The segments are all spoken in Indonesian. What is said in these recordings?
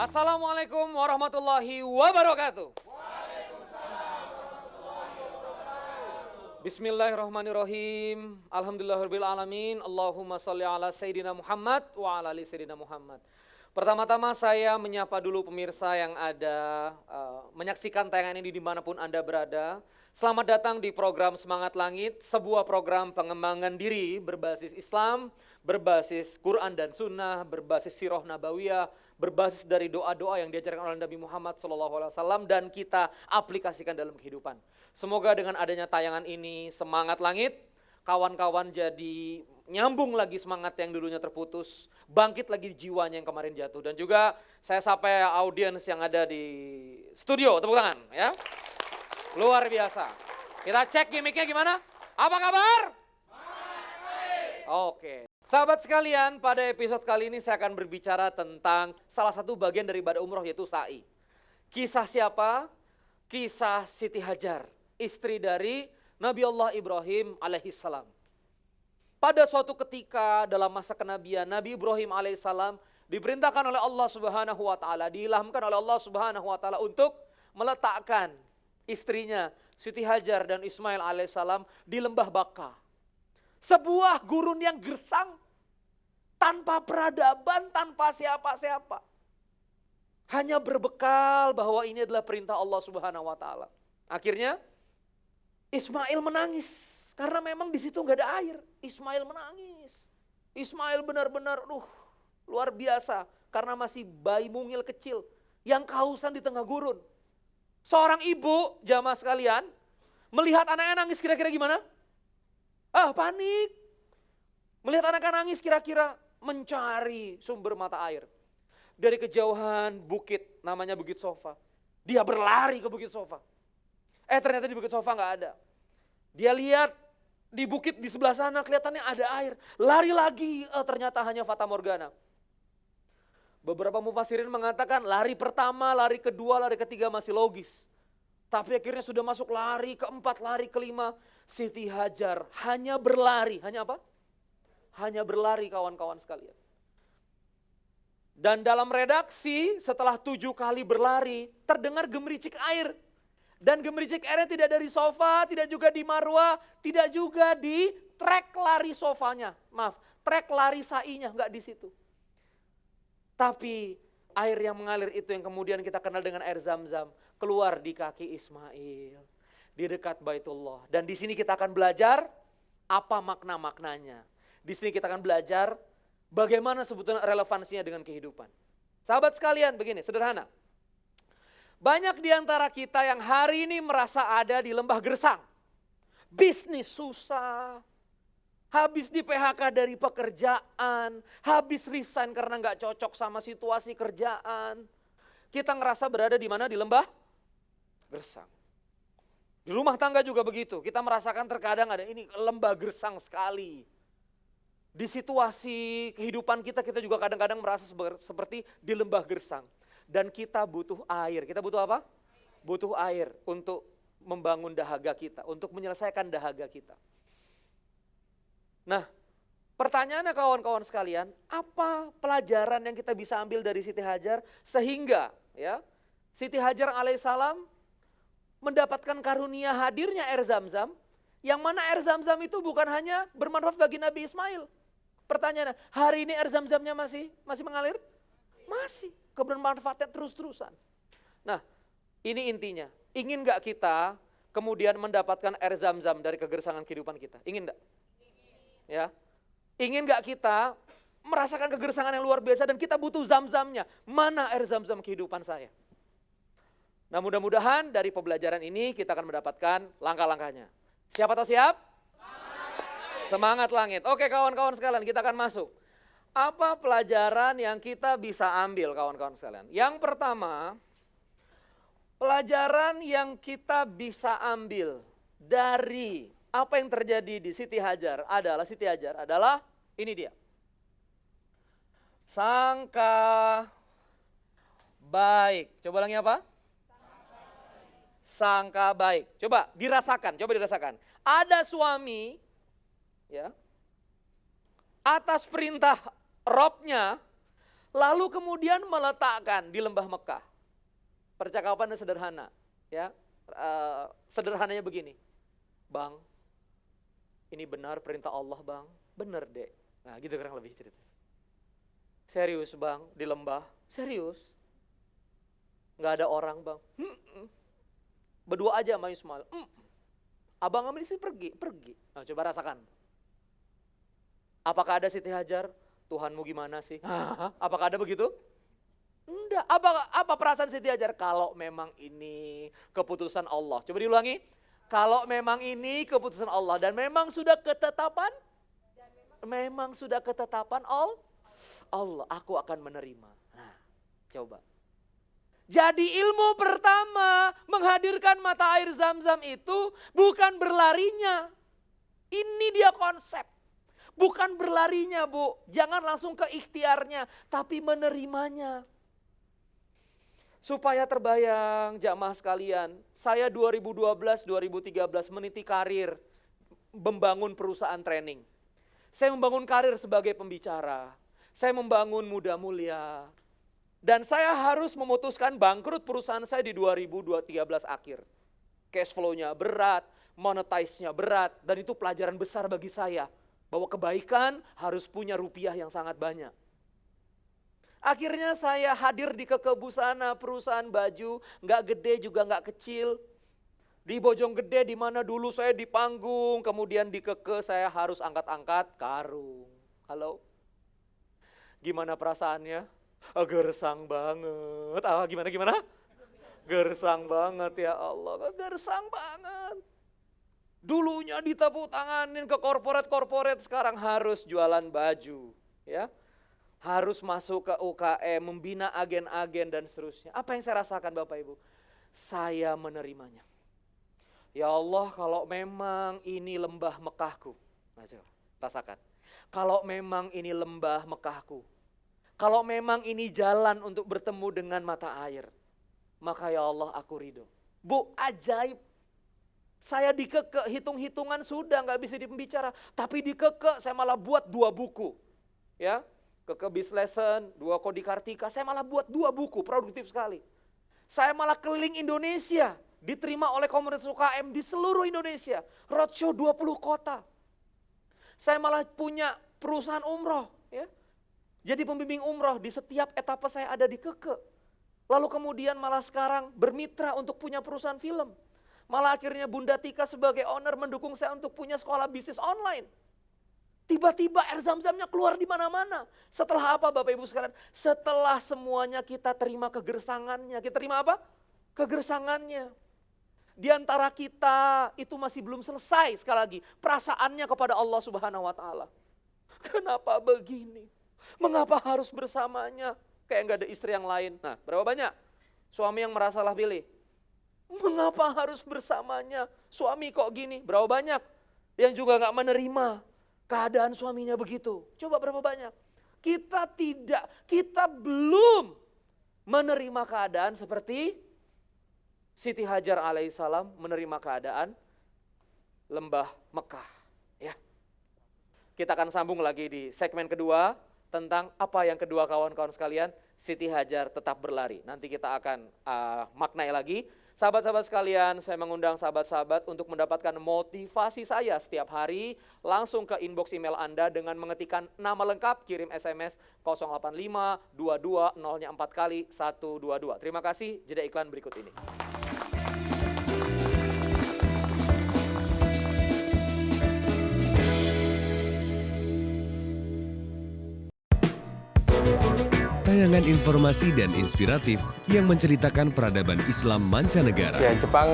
Assalamualaikum warahmatullahi wabarakatuh. Bismillahirrahmanirrahim. Alhamdulillahirabbil alamin. Allahumma shalli ala sayyidina Muhammad wa ala ali sayyidina Muhammad. Pertama-tama saya menyapa dulu pemirsa yang ada menyaksikan tayangan ini dimanapun Anda berada. Selamat datang di program Semangat Langit, sebuah program pengembangan diri berbasis Islam, berbasis Quran dan Sunnah, berbasis Sirah Nabawiyah, berbasis dari doa-doa yang diajarkan oleh Nabi Muhammad SAW dan kita aplikasikan dalam kehidupan. Semoga dengan adanya tayangan ini Semangat Langit, kawan-kawan jadi nyambung lagi semangat yang dulunya terputus, bangkit lagi jiwanya yang kemarin jatuh. Dan juga saya sapa audiens yang ada di studio, tepuk tangan ya. Luar biasa. Kita cek gimmicknya gimana? Apa kabar? Oke. Sahabat sekalian, pada episode kali ini saya akan berbicara tentang salah satu bagian dari ibadah umroh yaitu sa'i. Kisah siapa? Kisah Siti Hajar, istri dari Nabi Allah Ibrahim alaihissalam. Pada suatu ketika dalam masa kenabian, Nabi Ibrahim alaihissalam diperintahkan oleh Allah Subhanahu wa taala, diilhamkan oleh Allah Subhanahu wa taala untuk meletakkan istrinya Siti Hajar dan Ismail alaihissalam di lembah Baka. Sebuah gurun yang gersang, tanpa peradaban, tanpa siapa-siapa. Hanya berbekal bahwa ini adalah perintah Allah Subhanahu wa taala. Akhirnya Ismail menangis karena memang di situ nggak ada air. Ismail menangis. Ismail benar-benar luar biasa karena masih bayi mungil kecil yang kehausan di tengah gurun. Seorang ibu, jamaah sekalian, melihat anaknya nangis kira-kira gimana? Panik. Melihat anaknya nangis kira-kira mencari sumber mata air. Dari kejauhan bukit, namanya Bukit Sofa. Dia berlari ke Bukit Sofa. Ternyata di Bukit Sofa nggak ada. Dia lihat di bukit di sebelah sana kelihatannya ada air. Lari lagi, ternyata hanya Fata Morgana. Beberapa mufassirin mengatakan lari pertama, lari kedua, lari ketiga masih logis. Tapi akhirnya sudah masuk lari keempat, lari kelima. Siti Hajar hanya berlari. Hanya apa? Hanya berlari kawan-kawan sekalian. Dan dalam redaksi setelah 7 kali berlari terdengar gemericik air. Dan gemericik airnya tidak dari sofa, tidak juga di marwah, tidak juga di trek lari sofanya. Maaf, trek lari sa'inya, enggak di situ. Tapi air yang mengalir itu yang kemudian kita kenal dengan air Zam-Zam keluar di kaki Ismail, di dekat Baitullah. Dan di sini kita akan belajar apa makna-maknanya. Di sini kita akan belajar bagaimana sebetulnya relevansinya dengan kehidupan. Sahabat sekalian, begini, sederhana. Banyak di antara kita yang hari ini merasa ada di lembah gersang. Bisnis susah, habis di PHK dari pekerjaan, habis resign karena nggak cocok sama situasi kerjaan. Kita ngerasa berada di mana? Di lembah gersang. Di rumah tangga juga begitu, kita merasakan terkadang ada ini lembah gersang sekali. Di situasi kehidupan kita juga kadang-kadang merasa seperti di lembah gersang. Dan kita butuh air. Kita butuh apa? Butuh air untuk membangun dahaga kita, untuk menyelesaikan dahaga kita. Nah, pertanyaannya kawan-kawan sekalian, apa pelajaran yang kita bisa ambil dari Siti Hajar sehingga ya Siti Hajar alaihissalam mendapatkan karunia hadirnya air Zam-Zam, yang mana air Zam-Zam itu bukan hanya bermanfaat bagi Nabi Ismail. Pertanyaannya, hari ini air Zam-Zamnya masih mengalir? Masih. Kebermanfaatnya terus-terusan. Nah, ini intinya. Ingin gak kita kemudian mendapatkan air Zam-Zam dari kegersangan kehidupan kita? Ingin gak? Ya. Ingin gak kita merasakan kegersangan yang luar biasa dan kita butuh Zam-Zamnya? Mana air Zam-Zam kehidupan saya? Nah, mudah-mudahan dari pembelajaran ini kita akan mendapatkan langkah-langkahnya. Siapa tahu siap? Semangat langit. Oke kawan-kawan sekalian, kita akan masuk. Apa pelajaran yang kita bisa ambil kawan-kawan sekalian? Yang pertama, pelajaran yang kita bisa ambil dari apa yang terjadi di Siti Hajar adalah ini dia. Sangka baik. Coba ulangi apa? Sangka baik. Coba dirasakan. Ada suami ya, atas perintah Robnya Lalu kemudian meletakkan di lembah Mekah. Percakapan sederhana, ya. Sederhananya begini. Bang, ini benar perintah Allah, Bang. Benar, Dek. Nah, gitu kurang lebih cerita. Serius, Bang, di lembah. Serius. Nggak ada orang, Bang. Berdua aja sama Ismail. Abang sama istri pergi. Nah, coba rasakan. Apakah ada Siti Hajar? Tuhanmu gimana sih? Apakah ada begitu? Enggak. Apa perasaan Siti Hajar? Kalau memang ini keputusan Allah. Coba diulangi. Kalau memang ini keputusan Allah dan memang sudah ketetapan? Memang sudah ketetapan Allah. Aku akan menerima. Nah, coba. Jadi ilmu pertama menghadirkan mata air Zam-Zam itu bukan berlarinya. Ini dia konsep. Bukan berlarinya, Bu. Jangan langsung ke ikhtiarnya, tapi menerimanya. Supaya terbayang jamaah sekalian, saya 2012-2013 meniti karir membangun perusahaan training. Saya membangun karir sebagai pembicara. Saya membangun Muda Mulia. Dan saya harus memutuskan bangkrut perusahaan saya di 2013 akhir. Cash flow-nya berat, monetize-nya berat, dan itu pelajaran besar bagi saya. Bahwa kebaikan harus punya rupiah yang sangat banyak. Akhirnya saya hadir di Keke Busana, perusahaan baju, nggak gede juga nggak kecil. Di Bojonggede di mana dulu saya di panggung, kemudian di Keke saya harus angkat-angkat karung. Halo? Gimana perasaannya? Gersang banget. Gimana? Gersang banget ya Allah, gersang banget. Dulunya ditepuk tanganin ke korporat, sekarang harus jualan baju, ya. Harus masuk ke UKM, membina agen-agen dan seterusnya. Apa yang saya rasakan Bapak Ibu? Saya menerimanya. Ya Allah, kalau memang ini lembah Mekahku. Nah, coba, rasakan. Kalau memang ini lembah Mekahku. Kalau memang ini jalan untuk bertemu dengan mata air. Maka ya Allah aku ridho. Bu, ajaib. Saya di Keke, hitung-hitungan sudah nggak bisa dibicara. Tapi di Keke saya malah buat 2 buku. Ya, Keke Biz Lesson, 2 Kodi Kartika. Saya malah buat 2 buku, produktif sekali. Saya malah keliling Indonesia. Diterima oleh komunitas UKM di seluruh Indonesia. Roadshow 20 kota. Saya malah punya perusahaan umroh. Ya. Jadi pembimbing umroh di setiap etapa saya ada di Keke. Lalu kemudian malah sekarang bermitra untuk punya perusahaan film. Malah akhirnya Bunda Tika sebagai owner mendukung saya untuk punya sekolah bisnis online. Tiba-tiba air Zam-Zamnya keluar di mana-mana. Setelah apa Bapak Ibu sekalian? Setelah semuanya kita terima kegersangannya. Kita terima apa? Kegersangannya. Di antara kita itu masih belum selesai sekali lagi. Perasaannya kepada Allah Subhanahu wa Ta'ala. Kenapa begini? Mengapa harus bersamanya? Kayak gak ada istri yang lain. Nah, berapa banyak suami yang merasalah pilih? Mengapa harus bersamanya? Suami kok gini? Berapa banyak yang juga gak menerima keadaan suaminya begitu? Coba berapa banyak? Kita belum menerima keadaan seperti Siti Hajar alaihissalam menerima keadaan lembah Mekah. Ya. Kita akan sambung lagi di segmen kedua tentang apa yang kedua kawan-kawan sekalian, Siti Hajar tetap berlari. Nanti kita akan maknai lagi. Sahabat-sahabat sekalian, saya mengundang sahabat-sahabat untuk mendapatkan motivasi saya setiap hari. Langsung ke inbox email Anda dengan mengetikkan nama lengkap, kirim SMS 085 22 0-nya 4 kali 122. Terima kasih, jeda iklan berikut ini. Tayangan informasi dan inspiratif yang menceritakan peradaban Islam mancanegara. Ya, Jepang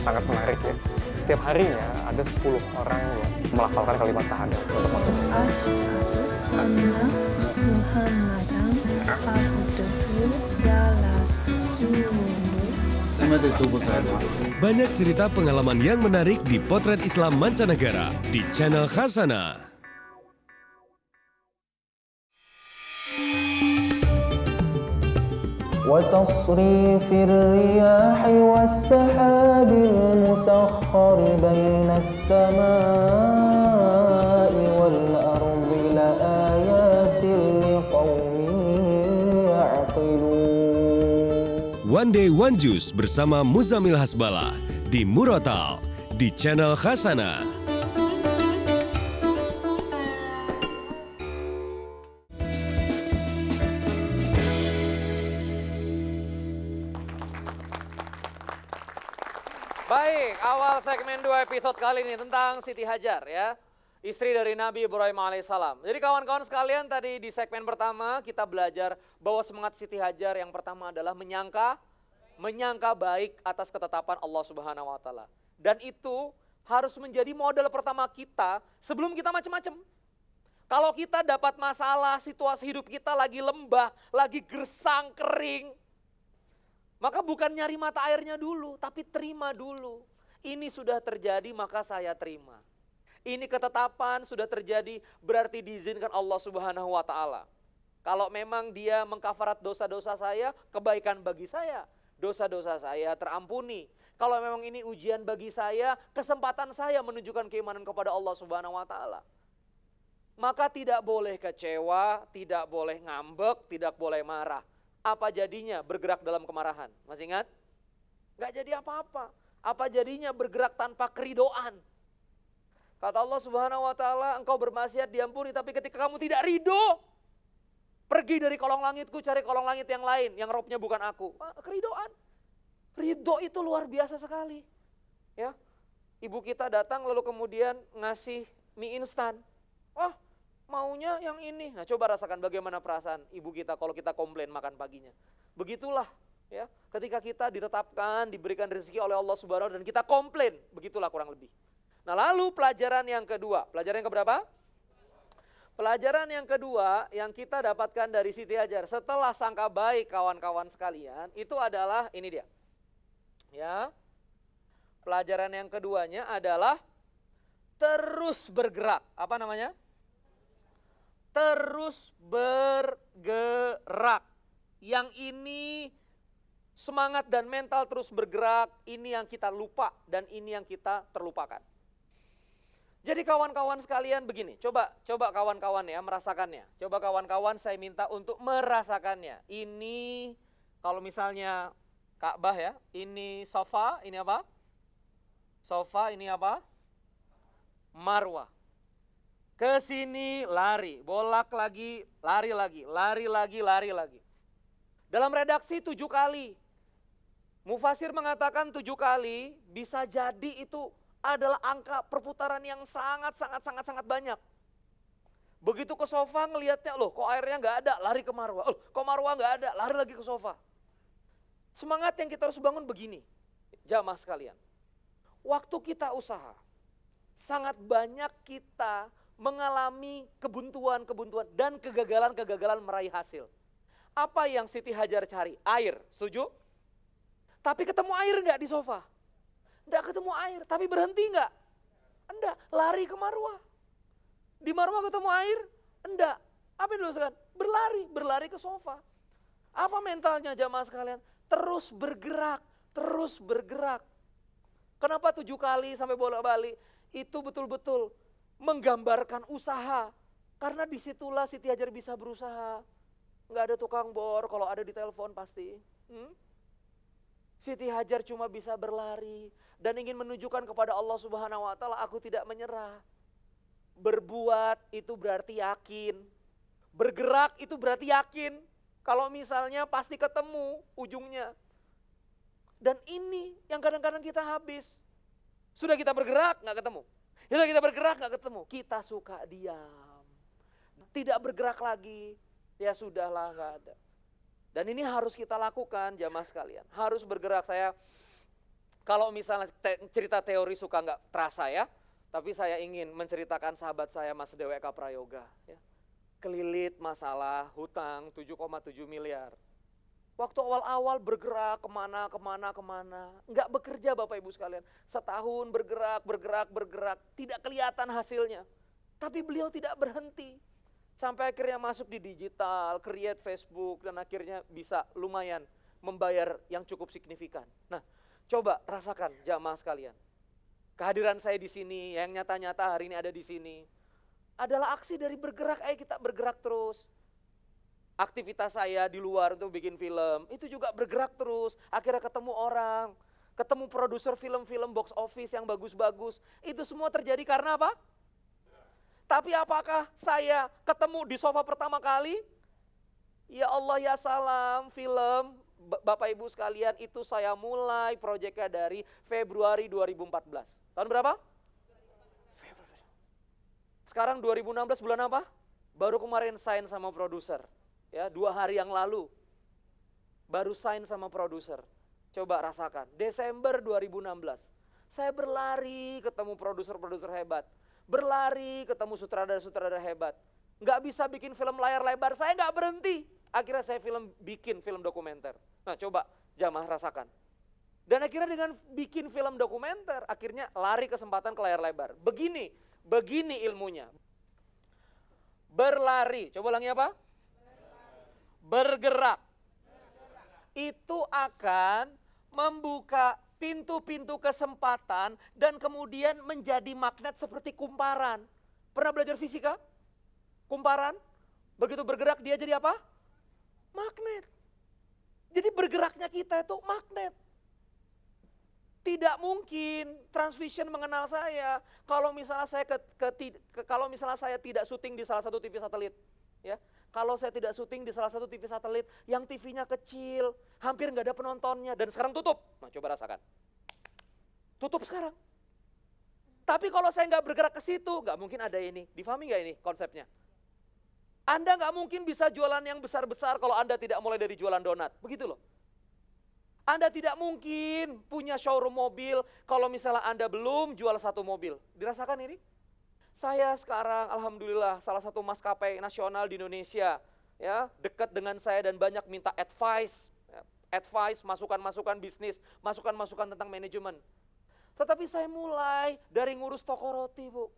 sangat menarik ya. Setiap harinya ada 10 orang yang melafalkan kalimat syahadat untuk masuk Islam. Asyhadu anna Muhammadan abduhu wa rasuluh. Banyak cerita pengalaman yang menarik di Potret Islam Mancanegara di channel Khasana. وتصريف الرياح والسحاب المسخر بين السماء والأرض لآيات لقوم One Day One Juice bersama Muzamil Hasbala di Murotal di channel Khasana. Baik, awal segmen 2 episode kali ini tentang Siti Hajar ya. Istri dari Nabi Ibrahim alaihissalam. Jadi kawan-kawan sekalian, tadi di segmen pertama kita belajar bahwa semangat Siti Hajar yang pertama adalah menyangka baik atas ketetapan Allah Subhanahu wa taala. Dan itu harus menjadi modal pertama kita sebelum kita macam-macam. Kalau kita dapat masalah, situasi hidup kita lagi lembah, lagi gersang, kering, maka bukan nyari mata airnya dulu, tapi terima dulu. Ini sudah terjadi, maka saya terima. Ini ketetapan sudah terjadi, berarti diizinkan Allah Subhanahu wa taala. Kalau memang dia mengkafarat dosa-dosa saya, kebaikan bagi saya. Dosa-dosa saya terampuni. Kalau memang ini ujian bagi saya, kesempatan saya menunjukkan keimanan kepada Allah Subhanahu wa taala. Maka tidak boleh kecewa, tidak boleh ngambek, tidak boleh marah. Apa jadinya bergerak dalam kemarahan? Masih ingat? Gak jadi apa-apa. Apa jadinya bergerak tanpa keridoan? Kata Allah Subhanahu wa taala, engkau bermaksiat diampuni, tapi ketika kamu tidak ridho, pergi dari kolong langitku, cari kolong langit yang lain, yang robnya bukan aku. Keridoan. Ridho itu luar biasa sekali. Ya. Ibu kita datang lalu kemudian ngasih mie instan. Wah, maunya yang ini. Nah, coba rasakan bagaimana perasaan ibu kita kalau kita komplain makan paginya. Begitulah ya, ketika kita ditetapkan, diberikan rezeki oleh Allah Subhanahu wa taala dan kita komplain, begitulah kurang lebih. Nah, lalu pelajaran yang kedua, pelajaran yang keberapa? Pelajaran yang kedua yang kita dapatkan dari Siti Hajar setelah sangka baik kawan-kawan sekalian, itu adalah ini dia. Ya. Pelajaran yang keduanya adalah terus bergerak. Apa namanya? Terus bergerak. Yang ini semangat dan mental terus bergerak, ini yang kita lupa dan ini yang kita terlupakan. Jadi kawan-kawan sekalian begini, coba kawan-kawan ya merasakannya. Coba kawan-kawan saya minta untuk merasakannya. Ini kalau misalnya Ka'bah ya, ini sofa, ini apa? Sofa, ini apa? Marwah. Ke sini lari, bolak lagi, lari lagi, lari lagi, lari lagi. Dalam redaksi 7 kali. Mufasir mengatakan 7 kali bisa jadi itu adalah angka perputaran yang sangat banyak. Begitu ke sofa ngelihatnya, loh kok airnya nggak ada, lari ke marwah. Loh kok marwah nggak ada, lari lagi ke sofa. Semangat yang kita harus bangun begini, jamaah sekalian. Waktu kita usaha, sangat banyak kita mengalami kebuntuan dan kegagalan meraih hasil. Apa yang Siti Hajar cari? Air, setuju? Tapi ketemu air enggak di sofa? Enggak ketemu air, tapi berhenti enggak? Enggak, lari ke marwah. Di marwah ketemu air? Enggak. Apa yang dilakukan? Berlari ke sofa. Apa mentalnya jamaah sekalian? Terus bergerak. Kenapa 7 kali sampai bolak-balik? Itu betul-betul menggambarkan usaha. Karena disitulah Siti Hajar bisa berusaha. Nggak ada tukang bor, kalau ada di telepon pasti. Siti Hajar cuma bisa berlari dan ingin menunjukkan kepada Allah Subhanahu wa taala, aku tidak menyerah. Berbuat itu berarti yakin. Bergerak itu berarti yakin. Kalau misalnya pasti ketemu ujungnya. Dan ini yang kadang-kadang kita habis. Sudah kita bergerak nggak ketemu. Sudah kita bergerak nggak ketemu. Kita suka diam. Tidak bergerak lagi. Ya sudahlah, nggak ada. Dan ini harus kita lakukan jamaah sekalian. Harus bergerak. Saya kalau misalnya cerita teori suka nggak terasa ya. Tapi saya ingin menceritakan sahabat saya Mas Deweka Prayoga. Ya. Kelilit masalah hutang 7,7 miliar. Waktu awal-awal bergerak kemana. Nggak bekerja Bapak Ibu sekalian. Setahun bergerak. Tidak kelihatan hasilnya. Tapi beliau tidak berhenti. Sampai akhirnya masuk di digital, create Facebook, dan akhirnya bisa lumayan membayar yang cukup signifikan. Nah, coba rasakan jamaah sekalian. Kehadiran saya di sini, yang nyata-nyata hari ini ada di sini, adalah aksi dari bergerak. Ayo kita bergerak terus. aktivitas saya di luar untuk bikin film, itu juga bergerak terus. Akhirnya ketemu orang, ketemu produser film-film box office yang bagus-bagus. Itu semua terjadi karena apa? Tapi apakah saya ketemu di sofa pertama kali? Ya Allah ya salam, film, Bapak Ibu sekalian, itu saya mulai proyeknya dari Februari 2014. Tahun berapa? Februari. Sekarang 2016 bulan apa? Baru kemarin sign sama produser. Ya, 2 hari yang lalu. Baru sign sama produser. Coba rasakan, Desember 2016. Saya berlari ketemu produser-produser hebat. Berlari ketemu sutradara-sutradara hebat. Nggak bisa bikin film layar lebar, saya nggak berhenti. Akhirnya saya bikin film dokumenter. Nah coba jamaah rasakan. Dan akhirnya dengan bikin film dokumenter, akhirnya lari kesempatan ke layar lebar. Begini ilmunya. Berlari, coba ulangi apa? Bergerak. Itu akan membuka pintu-pintu kesempatan dan kemudian menjadi magnet seperti kumparan. Pernah belajar fisika? Kumparan, begitu bergerak dia jadi apa? Magnet. Jadi bergeraknya kita itu magnet. Tidak mungkin Transvision mengenal saya kalau misalnya saya kalau misalnya saya tidak syuting di salah satu TV satelit, ya. Kalau saya tidak syuting di salah satu TV satelit yang TV-nya kecil, hampir nggak ada penontonnya dan sekarang tutup. Nah, coba rasakan. Tutup sekarang. Tapi kalau saya nggak bergerak ke situ, nggak mungkin ada ini. Difahami nggak ini konsepnya? Anda nggak mungkin bisa jualan yang besar-besar kalau Anda tidak mulai dari jualan donat. Begitu loh. Anda tidak mungkin punya showroom mobil kalau misalnya Anda belum jual 1 mobil. Dirasakan ini? Saya sekarang alhamdulillah salah satu maskapai nasional di Indonesia. Ya, dekat dengan saya dan banyak minta advice, masukan-masukan bisnis, masukan-masukan tentang manajemen. Tetapi saya mulai dari ngurus toko roti, Bu.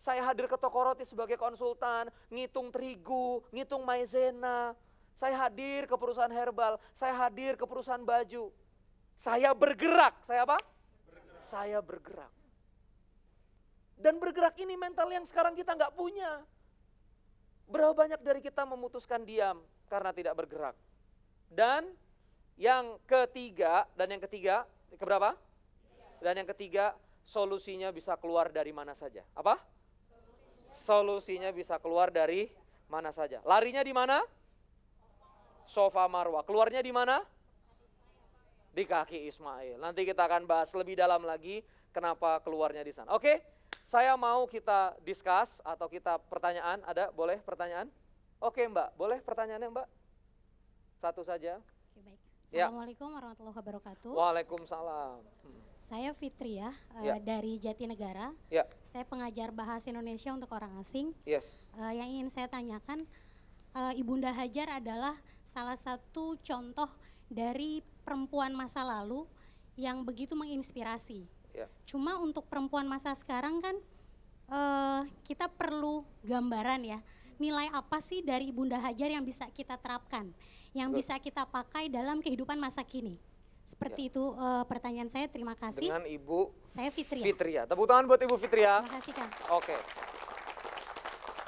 Saya hadir ke toko roti sebagai konsultan, ngitung terigu, ngitung maizena. Saya hadir ke perusahaan herbal, saya hadir ke perusahaan baju. Saya bergerak, saya apa? Saya bergerak. Dan bergerak ini mental yang sekarang kita nggak punya. Berapa banyak dari kita memutuskan diam karena tidak bergerak. Dan yang ketiga, keberapa? Dan yang ketiga, solusinya bisa keluar dari mana saja. Apa? Solusinya bisa keluar dari mana saja. Larinya di mana? Sofa Marwah. Keluarnya di mana? Di kaki Ismail. Nanti kita akan bahas lebih dalam lagi kenapa keluarnya di sana. Oke, saya mau kita discuss atau kita pertanyaan. Ada? Boleh pertanyaan? Oke Mbak, boleh pertanyaannya Mbak? Satu saja. Oke, baik. Assalamualaikum warahmatullahi wabarakatuh. Waalaikumsalam. Saya Fitri ya, Ya. dari Jatinegara. Ya, Saya pengajar bahasa Indonesia untuk orang asing. yes. Yang ingin saya tanyakan, Ibunda Hajar adalah salah satu contoh dari perempuan masa lalu yang begitu menginspirasi. Ya. Cuma untuk perempuan masa sekarang kan kita perlu gambaran ya, nilai apa sih dari Ibunda Hajar yang bisa kita terapkan, yang bisa kita pakai dalam kehidupan masa kini. Seperti itu pertanyaan saya, terima kasih. Dengan Ibu Saya Fitria. Fitria. Tepuk tangan buat Ibu Fitria. Terima kasih Kang. Oke.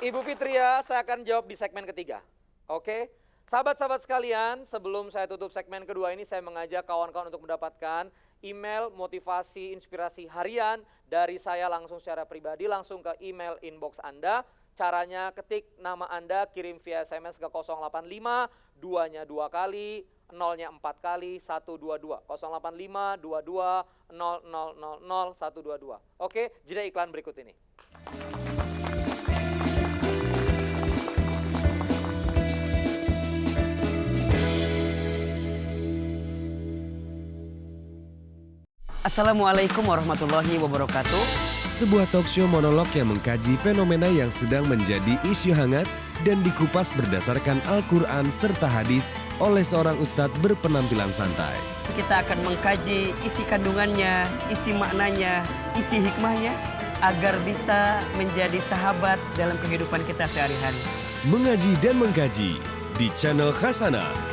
Ibu Fitria, saya akan jawab di segmen ketiga. Oke. Sahabat-sahabat sekalian, sebelum saya tutup segmen kedua ini, saya mengajak kawan-kawan untuk mendapatkan email motivasi inspirasi harian dari saya langsung secara pribadi, langsung ke email inbox Anda. Caranya ketik nama Anda, kirim via SMS ke 085, 2-nya 2 kali, 0-nya 4 kali, 122. 085 22 0000 122. Oke, jeda iklan berikut ini. Assalamualaikum warahmatullahi wabarakatuh. Sebuah talkshow monolog yang mengkaji fenomena yang sedang menjadi isu hangat dan dikupas berdasarkan Al-Quran serta hadis oleh seorang ustadz berpenampilan santai. Kita akan mengkaji isi kandungannya, isi maknanya, isi hikmahnya agar bisa menjadi sahabat dalam kehidupan kita sehari-hari. Mengaji dan mengkaji di channel Khasanah.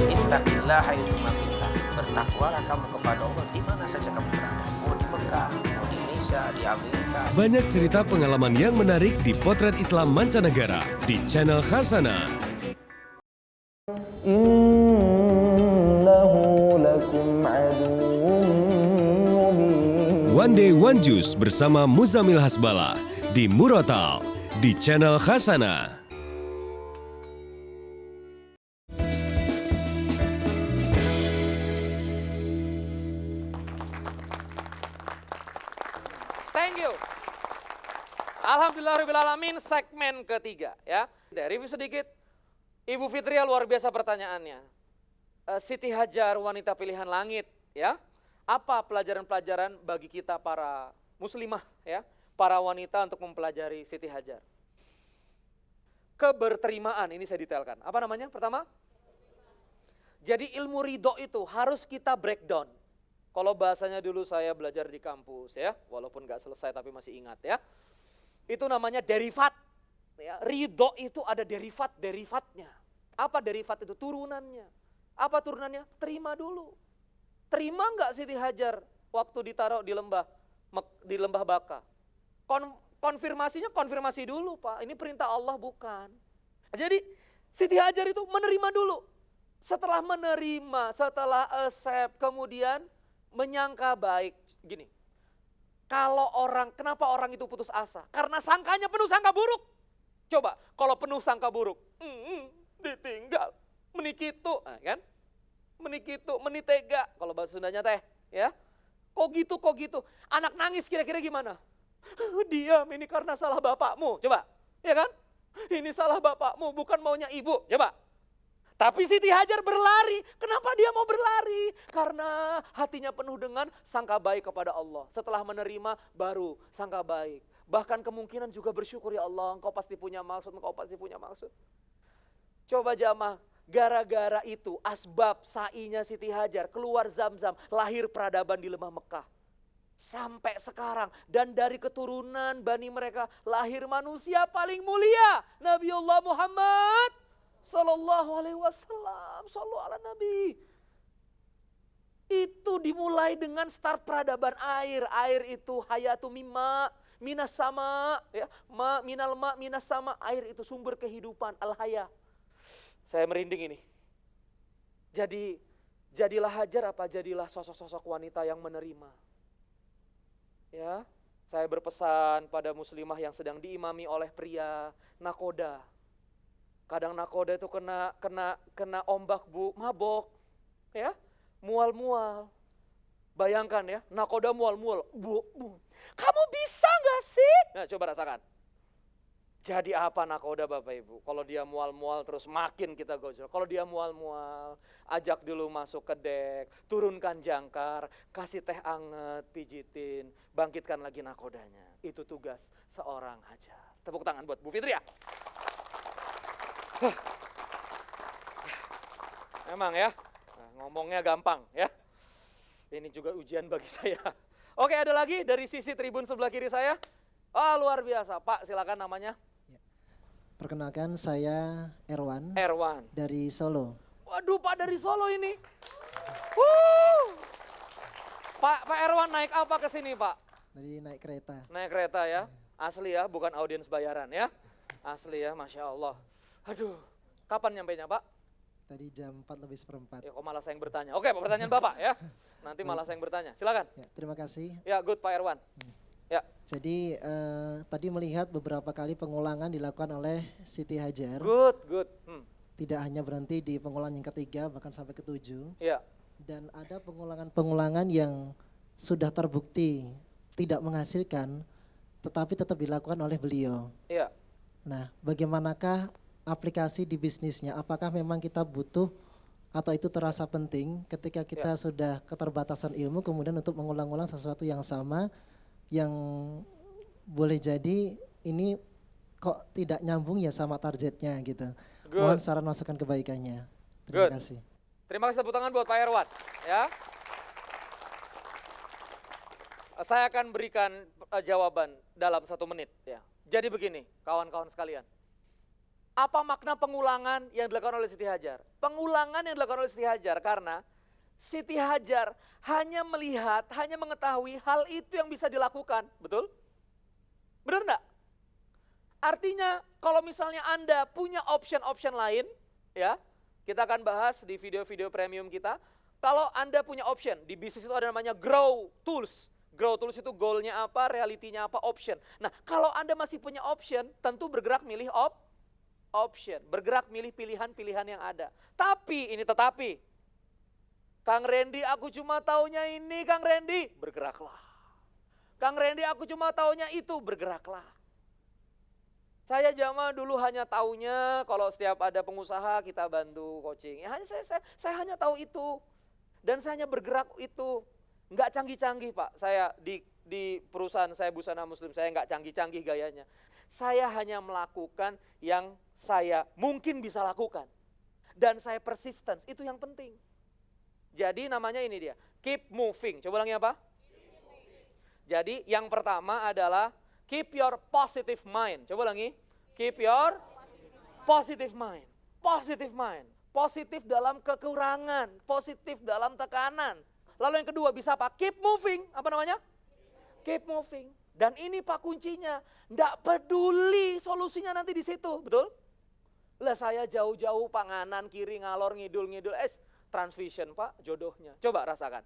Ittaqillah haitsu ma kunta. Bertakwalah kamu kepada Allah di mana saja kamu berada. Mau di Mekah, mau di Indonesia, Indonesia, di Amerika. Banyak cerita pengalaman yang menarik di Potret Islam Mancanegara di channel Khazanah. Innahu lakum aduwwun mubin. One Day One Juice bersama Muzamil Hasbala di Murotal di channel Khazanah. Thank you. Alhamdulillahirrahmanirrahim, segmen ketiga ya. Review sedikit. Ibu Fitria luar biasa pertanyaannya. Siti Hajar wanita pilihan langit ya. Apa pelajaran-pelajaran bagi kita para muslimah ya, para wanita untuk mempelajari Siti Hajar? Keberterimaan, ini saya detailkan. Apa namanya? Pertama, jadi ilmu ridho itu harus kita breakdown. Kalau bahasanya dulu saya belajar di kampus ya, walaupun gak selesai tapi masih ingat ya. Itu namanya derivat. Ya, ridho itu ada derivatnya. Apa derivat itu? Turunannya. Apa turunannya? Terima dulu. Terima nggak Siti Hajar waktu ditaruh di lembah Baka? Konfirmasinya konfirmasi dulu Pak, ini perintah Allah bukan. Jadi Siti Hajar itu menerima dulu. Setelah menerima, setelah accept, kemudian menyangka baik. Gini, kenapa orang itu putus asa? Karena sangkanya penuh sangka buruk. Coba, kalau penuh sangka buruk, ditinggal, menikitu, kan? Menikitu, menitega, kalau bahasa Sundanya teh, ya. Kok gitu? Anak nangis kira-kira gimana? Diam, ini karena salah bapakmu, coba, ya kan? Ini salah bapakmu, bukan maunya ibu, coba. Tapi Siti Hajar berlari, kenapa dia mau berlari? Karena hatinya penuh dengan sangka baik kepada Allah. Setelah menerima, baru sangka baik. Bahkan kemungkinan juga bersyukur, ya Allah, engkau pasti punya maksud. Coba jamaah. Gara-gara itu asbab sa'inya Siti Hajar keluar Zam-Zam, lahir peradaban di Lembah Mekah. Sampai sekarang, dan dari keturunan Bani mereka lahir manusia paling mulia, Nabiullah Muhammad Sallallahu Alaihi Wasallam. Sallu ala Nabi. Itu dimulai dengan start peradaban air. Air itu hayatu mimma minas sama, ya, minal ma minas sama. Air itu sumber kehidupan, al-haya. Saya merinding ini. Jadi, jadilah Hajar apa jadilah sosok-sosok wanita yang menerima. Ya, saya berpesan pada muslimah yang sedang diimami oleh pria nakoda. Kadang nakoda itu kena ombak Bu, mabok. Ya, mual-mual. Bayangkan ya, nakoda mual-mual. Bu. Kamu bisa gak sih? Nah, coba rasakan. Jadi apa nakoda Bapak Ibu? Kalau dia mual-mual terus makin kita gojol. Kalau dia mual-mual, ajak dulu masuk ke dek, turunkan jangkar, kasih teh anget, pijitin, bangkitkan lagi nakodanya. Itu tugas seorang Hajar. Tepuk tangan buat Bu Fitria. Emang ya, ngomongnya gampang ya. Ini juga ujian bagi saya. Oke, ada lagi dari sisi tribun sebelah kiri saya. Luar biasa. Pak, silakan namanya. Perkenalkan, saya Erwan. Erwan. Dari Solo. Waduh, Pak dari Solo ini. Pak Erwan naik apa ke sini, Pak? Tadi naik kereta. Naik kereta ya. Asli ya, bukan audiens bayaran ya. Asli ya, Masya Allah. Aduh, kapan nyampainya Pak? Tadi jam 4:04. Ya, kok malah saya yang bertanya. Oke, pertanyaan Bapak ya. Nanti malah saya yang bertanya. Silakan. Ya, terima kasih. Ya, good Pak Erwan. Ya. Jadi tadi melihat beberapa kali pengulangan dilakukan oleh Siti Hajar. Good. Tidak hanya berhenti di pengulangan yang ketiga, bahkan sampai ke-7. Ya. Dan ada pengulangan-pengulangan yang sudah terbukti tidak menghasilkan, tetapi tetap dilakukan oleh beliau. Iya. Nah, bagaimanakah aplikasi di bisnisnya? Apakah memang kita butuh atau itu terasa penting ketika kita sudah keterbatasan ilmu, kemudian untuk mengulang-ulang sesuatu yang sama, yang boleh jadi ini kok tidak nyambung ya sama targetnya gitu. Mohon saran masukan kebaikannya. Terima kasih. Terima kasih, tepuk tangan buat Pak Erwan. Ya. Saya akan berikan jawaban dalam 1 menit. Ya. Jadi begini, kawan-kawan sekalian. Apa makna pengulangan yang dilakukan oleh Siti Hajar? Pengulangan yang dilakukan oleh Siti Hajar karena Siti Hajar hanya melihat, hanya mengetahui hal itu yang bisa dilakukan. Betul? Benar enggak? Artinya kalau misalnya Anda punya option-option lain, ya, kita akan bahas di video-video premium kita. Kalau Anda punya option, di bisnis itu ada namanya grow tools. Grow tools itu goalnya apa, realitinya apa, option. Nah, kalau Anda masih punya option, tentu bergerak milih option. Bergerak milih pilihan-pilihan yang ada. Tapi, ini tetapi, Kang Randy aku cuma taunya ini, Kang Randy, bergeraklah. Kang Randy aku cuma taunya itu, bergeraklah. Saya zaman dulu hanya taunya kalau setiap ada pengusaha kita bantu coaching. Ya, saya hanya tahu itu. Dan saya hanya bergerak itu. Enggak canggih-canggih Pak. Saya di perusahaan saya Busana Muslim, saya enggak canggih-canggih gayanya. Saya hanya melakukan yang saya mungkin bisa lakukan. Dan saya persistence, itu yang penting. Jadi namanya ini dia, keep moving. Coba ulangi apa? Jadi yang pertama adalah keep your positive mind. Coba ulangi. Keep your positive mind. Positive mind. Positif dalam kekurangan. Positif dalam tekanan. Lalu yang kedua bisa apa? Keep moving. Apa namanya? Keep moving. Dan ini Pak kuncinya. Nggak peduli solusinya nanti di situ. Betul? Lah saya jauh-jauh panganan kiri ngalor ngidul-ngidul. Transvision Pak jodohnya. Coba rasakan.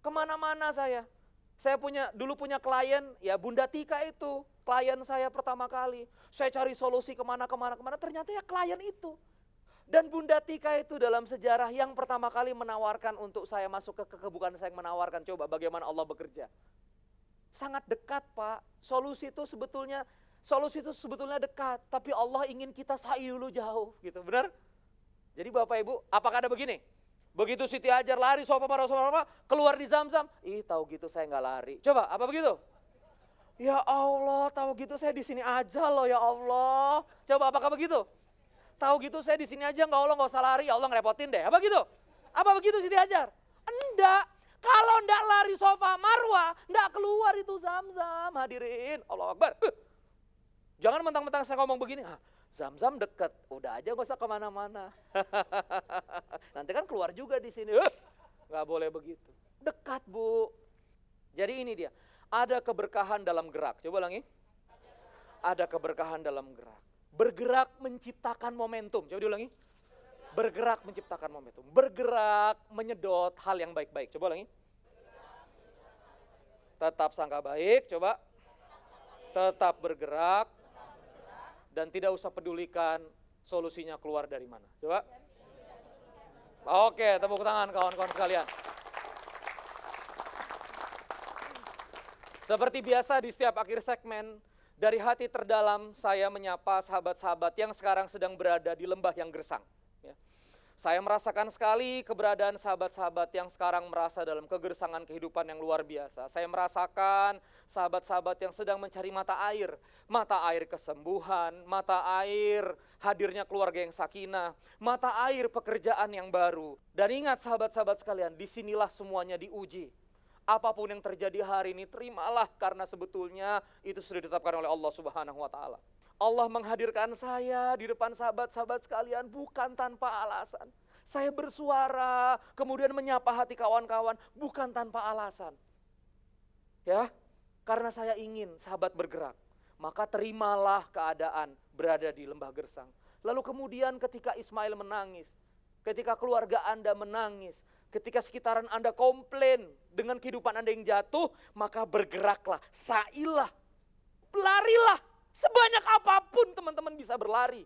Kemana-mana saya. Saya dulu punya klien, ya Bunda Tika itu. Klien saya pertama kali. Saya cari solusi kemana, ternyata ya klien itu. Dan Bunda Tika itu dalam sejarah yang pertama kali menawarkan untuk saya masuk ke bukan saya yang menawarkan. Coba bagaimana Allah bekerja. Sangat dekat Pak. Solusi itu sebetulnya dekat. Tapi Allah ingin kita sa'i dulu jauh gitu, benar? Jadi Bapak Ibu, apakah ada begini? Begitu Siti Hajar lari sofa, keluar di Zam-Zam. Ih tahu gitu saya nggak lari. Coba, apa begitu? Ya Allah, tahu gitu saya di sini aja loh ya Allah. Coba apakah begitu? Tahu gitu saya di sini aja nggak usah lari, ya Allah ngerepotin deh. Apa gitu? Apa begitu Siti Hajar? Enggak. Kalau enggak lari sofa Marwah, enggak keluar itu Zam-Zam. Hadirin, Allah Akbar. Jangan mentang-mentang saya ngomong begini, Zam-Zam deket, udah aja gak usah kemana-mana. Nanti kan keluar juga di sini, nggak boleh begitu. Dekat Bu. Jadi ini dia, ada keberkahan dalam gerak. Coba ulangi. Ada keberkahan dalam gerak. Bergerak menciptakan momentum. Coba diulangi. Bergerak menciptakan momentum. Bergerak menyedot hal yang baik-baik. Coba ulangi. Tetap sangka baik, coba. Tetap bergerak. Dan tidak usah pedulikan solusinya keluar dari mana. Coba. Oke, tepuk tangan kawan-kawan sekalian. Seperti biasa di setiap akhir segmen, dari hati terdalam saya menyapa sahabat-sahabat yang sekarang sedang berada di lembah yang gersang. Ya. Saya merasakan sekali keberadaan sahabat-sahabat yang sekarang merasa dalam kegersangan kehidupan yang luar biasa. Saya merasakan sahabat-sahabat yang sedang mencari mata air kesembuhan, mata air hadirnya keluarga yang sakinah, mata air pekerjaan yang baru. Dan ingat sahabat-sahabat sekalian, disinilah semuanya diuji. Apapun yang terjadi hari ini terimalah karena sebetulnya itu sudah ditetapkan oleh Allah Subhanahu wa taala. Allah menghadirkan saya di depan sahabat-sahabat sekalian bukan tanpa alasan. Saya bersuara, kemudian menyapa hati kawan-kawan bukan tanpa alasan. Ya, karena saya ingin sahabat bergerak. Maka terimalah keadaan berada di lembah gersang. Lalu kemudian ketika Ismail menangis, ketika keluarga Anda menangis, ketika sekitaran Anda komplain dengan kehidupan Anda yang jatuh, maka bergeraklah, sa'ilah, larilah. Sebanyak apapun teman-teman bisa berlari.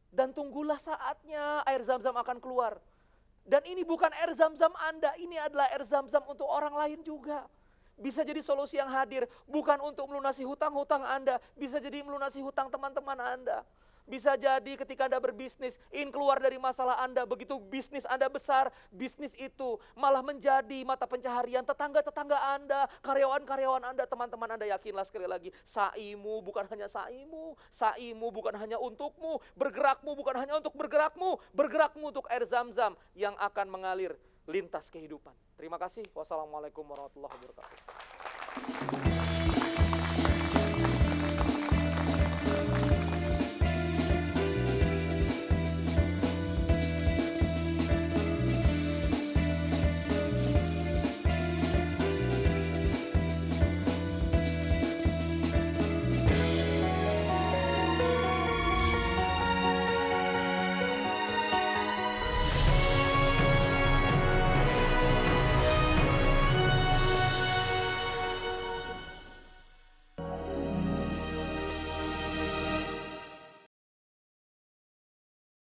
Dan tunggulah saatnya air Zam-Zam akan keluar. Dan ini bukan air Zam-Zam Anda, ini adalah air Zam-Zam untuk orang lain juga. Bisa jadi solusi yang hadir, bukan untuk melunasi hutang-hutang Anda, bisa jadi melunasi hutang teman-teman Anda. Bisa jadi ketika Anda berbisnis, ingin keluar dari masalah Anda, begitu bisnis Anda besar, bisnis itu malah menjadi mata pencaharian tetangga-tetangga Anda, karyawan-karyawan Anda, teman-teman Anda. Yakinlah sekali lagi, sa'imu bukan hanya sa'imu, sa'imu bukan hanya untukmu, bergerakmu bukan hanya untuk bergerakmu untuk air Zam-Zam yang akan mengalir lintas kehidupan. Terima kasih. Wassalamualaikum warahmatullahi wabarakatuh.